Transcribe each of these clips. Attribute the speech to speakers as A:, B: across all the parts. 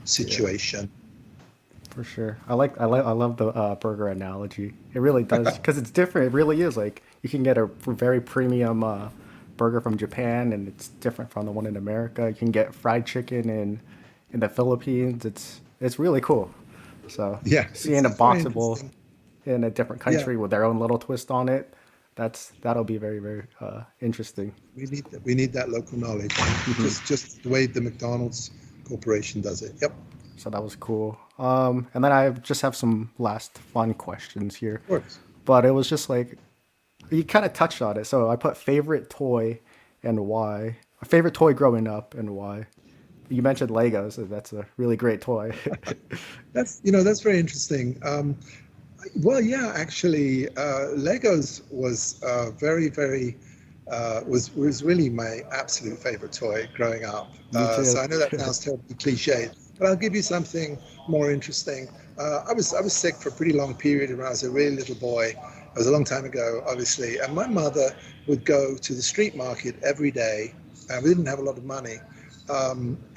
A: situation.
B: For sure. I love the burger analogy. It really does because it's different. It really is like you can get a very premium burger from Japan, and it's different from the one in America. You can get fried chicken in the Philippines. It's really cool. So
A: Yeah,
B: seeing a
A: it's very
B: Boxable
A: interesting.
B: in a different
A: Yeah,
B: country with their own little twist on it, that'll be very interesting.
A: we need that local knowledge, just the way the McDonald's Corporation does it. Yep,
B: So that was cool. And then I just have some last fun questions here,
A: of course.
B: but it was just like you kind of touched on it. So I put favorite toy and why. Favorite toy growing up and why. You mentioned Legos. So that's a really great toy.
A: That's very interesting. Well, yeah, actually, Legos was was really my absolute favorite toy growing up.
B: Me
A: So
B: too.
A: I know that sounds terribly cliched, but I'll give you something more interesting. I was sick for a pretty long period when I was a really little boy. It was a long time ago, obviously, and my mother would go to the street market every day. We didn't have a lot of money,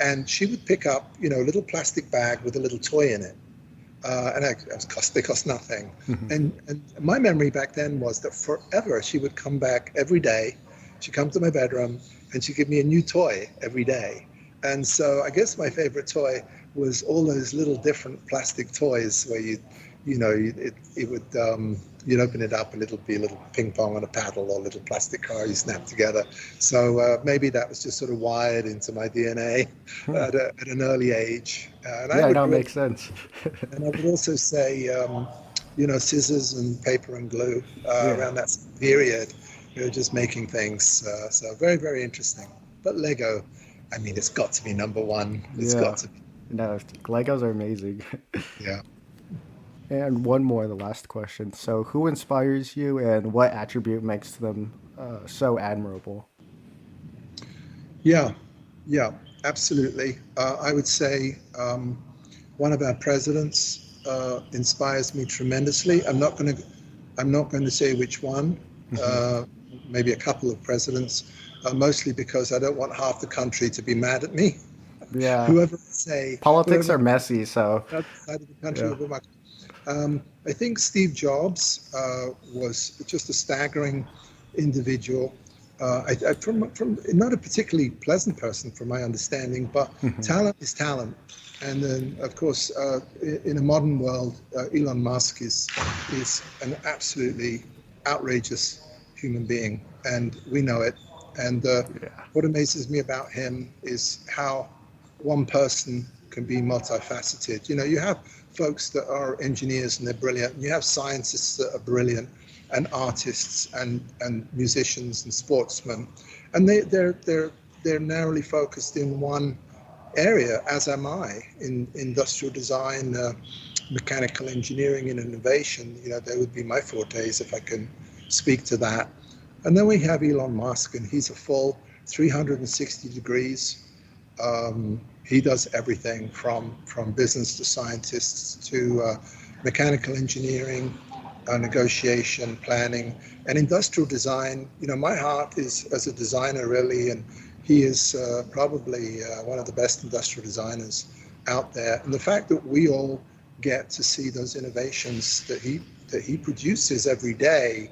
A: and she would pick up, a little plastic bag with a little toy in it, and they cost nothing. And my memory back then was that forever she would come back every day. She'd come to my bedroom and she'd give me a new toy every day. And so I guess my favorite toy was all those little different plastic toys where it would, you'd open it up and it'll be a little ping pong on a paddle or a little plastic car you snap together. So maybe that was just sort of wired into my DNA at an early age. And I
B: Yeah, I
A: would
B: know it
A: really
B: makes sense.
A: and I would also say, scissors and paper and glue
B: Yeah.
A: around that period, just making things. So very, very interesting. But Lego, I mean, it's got to be number one. It's
B: Yeah.
A: got to be,
B: No, Legos are amazing.
A: yeah.
B: And one more, the last question. So, who inspires you, and what attribute makes them so admirable?
A: Yeah, yeah, absolutely. I would say one of our presidents inspires me tremendously. I'm not going to say which one. Uh, Maybe a couple of presidents, mostly because I don't want half the country to be mad at me.
B: Yeah,
A: Whoever I say,
B: politics
A: whoever
B: are messy, so
A: the other side of the country
B: yeah.
A: will be much. I think Steve Jobs was just a staggering individual. From not a particularly pleasant person, from my understanding, but talent is talent. And then, of course, in a modern world, Elon Musk is an absolutely outrageous human being, and we know it. And
B: Yeah.
A: what amazes me about him is how one person can be multifaceted. You have folks that are engineers and they're brilliant. And you have scientists that are brilliant, and artists and musicians and sportsmen, and they're narrowly focused in one area, as am I, in industrial design, mechanical engineering, and innovation. They would be my fortes if I can speak to that. And then we have Elon Musk, and he's a full 360 degrees. He does everything from business to scientists to mechanical engineering, negotiation, planning, and industrial design. My heart is as a designer, really, and he is probably one of the best industrial designers out there. And the fact that we all get to see those innovations that he produces every day,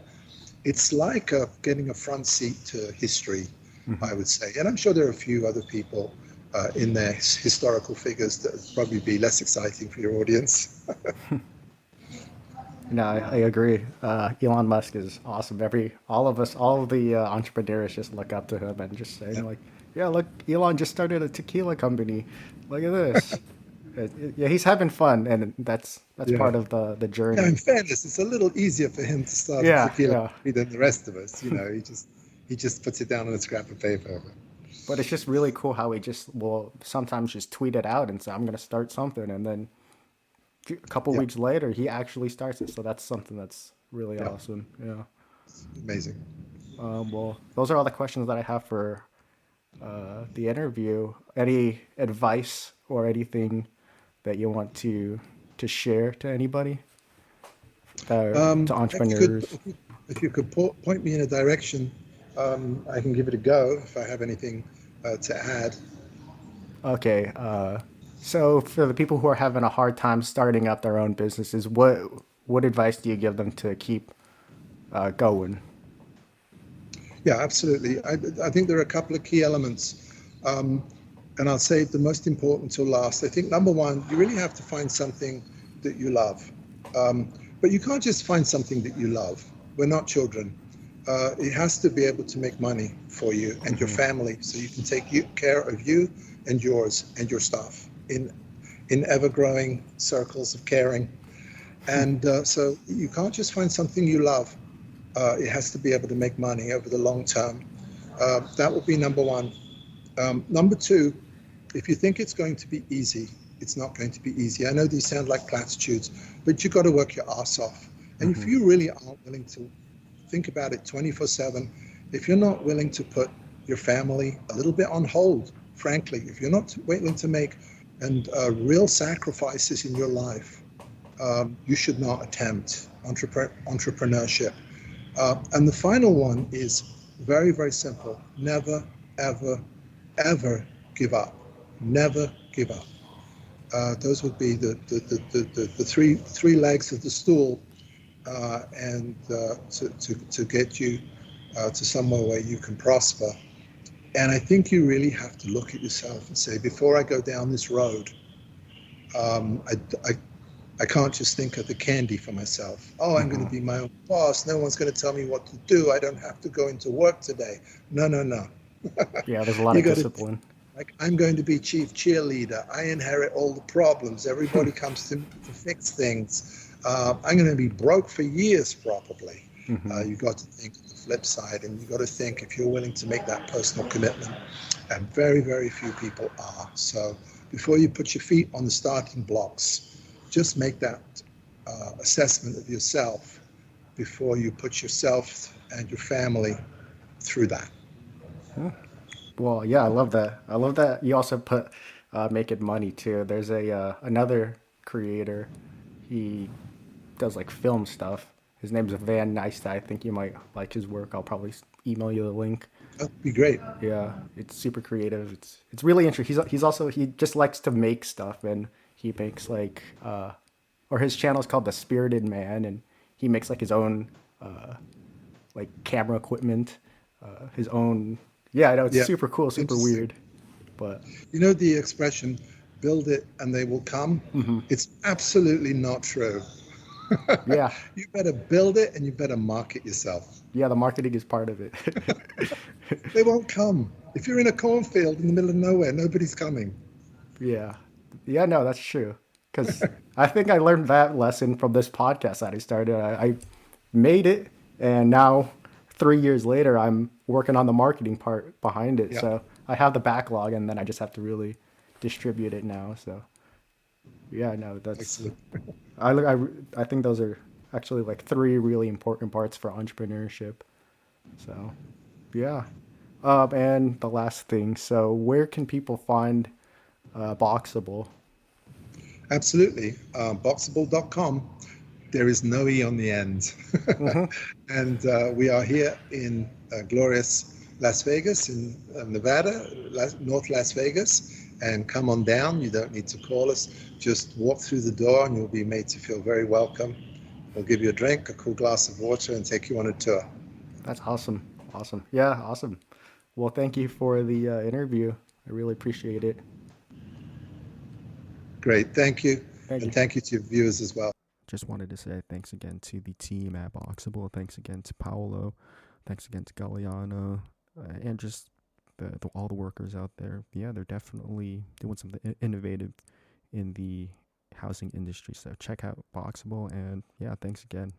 A: it's like getting a front seat to history, I would say. And I'm sure there are a few other people in there, historical figures, that would probably be less exciting for your audience.
B: No, I agree. Elon Musk is awesome. All of us, all of the entrepreneurs just look up to him and just say
A: Yeah.
B: like, "Yeah, look, Elon just started a tequila company. Look at this." Yeah, he's having fun, and that's
A: Yeah.
B: part of the
A: Yeah,
B: journey.
A: in fairness, it's a little easier for him to start a
B: Yeah,
A: tequila
B: yeah.
A: company than the rest of us. He just puts it down on a scrap of paper.
B: But it's just really cool how he just will sometimes just tweet it out and say, "I'm gonna start something," and then a couple
A: Yeah,
B: weeks later, he actually starts it. So that's something that's really
A: yeah,
B: awesome. Yeah.
A: amazing.
B: Well, those are all the questions that I have for the interview. Any advice or anything that you want to share to anybody, to
A: If you could,
B: entrepreneurs?
A: if you could point me in a direction, I can give it a go if I have anything to add.
B: Okay. So for the people who are having a hard time starting up their own businesses, what advice do you give them to keep going?
A: Yeah, absolutely. I think there are a couple of key elements, um, and I'll save the most important till last. I think number one, you really have to find something that you love. Um, but you can't just find something that you love. We're not children. It has to be able to make money for you and your
B: Mm-hmm.
A: family, so you can take care of you and yours and your staff in ever growing circles of caring. And so you can't just find something you love. It has to be able to make money over the long term. That would be number one. Number two, if you think it's going to be easy, it's not going to be easy. I know these sound like platitudes, but you've got to work your ass off. And if
B: Mm-hmm.
A: you really aren't willing to think about it 24/7, if you're not willing to put your family a little bit on hold, frankly, if you're not willing to make and real sacrifices in your life, you should not attempt entrepreneurship. And the final one is very, very simple. Never, ever, ever give up. Never give up. Those would be the three legs of the stool, and to get you to somewhere where you can prosper. And I think you really have to look at yourself and say, before I go down this road, um, I, I, I can't just think of the candy for myself. Oh, I'm going
B: Mm-hmm.
A: to be my own boss. No one's going to tell me what to do. I don't have to go into work today. No, no, no.
B: Yeah, there's a lot
A: You
B: of
A: got to,
B: discipline.
A: like, I'm going to be chief cheerleader. I inherit all the problems. Everybody comes to me to fix things. I'm going to be broke for years, probably.
B: Mm-hmm.
A: You got to think of the flip side, and you got to think if you're willing to make that personal commitment. And very, very few people are. So before you put your feet on the starting blocks, just make that assessment of yourself before you put yourself and your family through that.
B: Well, yeah, I love that. I love that you also put making money too. There's a another creator. He does like film stuff. His name's Van Neista. I think you might like his work. I'll probably email you the link.
A: That'd be great.
B: Yeah, it's super creative. It's really interesting. He's also he just likes to make stuff, and he makes like or his channel is called The Spirited Man, and he makes like his own like camera equipment, his own. Yeah, I know it's
A: Yeah,
B: super cool, super
A: interesting.
B: weird, but
A: You know the expression, build it and they will come? It's absolutely not true.
B: yeah,
A: You better build it and you better market yourself.
B: yeah, the marketing is part of it.
A: They won't come. If you're in a cornfield in the middle of nowhere, nobody's coming.
B: Yeah, yeah, no, that's true. Because I think I learned that lesson from this podcast that I started. I made it, and now 3 years later, I'm working on the marketing part behind it.
A: Yeah,
B: So I have the backlog, and then I just have to really distribute it now. So yeah, no, that's
A: excellent.
B: I think those are actually like three really important parts for entrepreneurship. So yeah, and the last thing. So where can people find Boxable?
A: Absolutely. Boxabl.com. There is no E on the end.
B: Mm-hmm.
A: And we are here in glorious Las Vegas, in Nevada, North Las Vegas. And come on down. You don't need to call us. Just walk through the door and you'll be made to feel very welcome. We'll give you a drink, a cool glass of water, and take you on a tour.
B: That's awesome. Awesome. Yeah, awesome. Well, thank you for the interview. I really appreciate it.
A: Great. Thank you.
B: Thank
A: And
B: you.
A: thank you to your viewers as well.
B: Just wanted to say thanks again to the team at Boxable. Thanks again to Paolo. Thanks again to Galliano. And just all the workers out there. Yeah, they're definitely doing something innovative in the housing industry. So check out Boxable. And yeah, thanks again.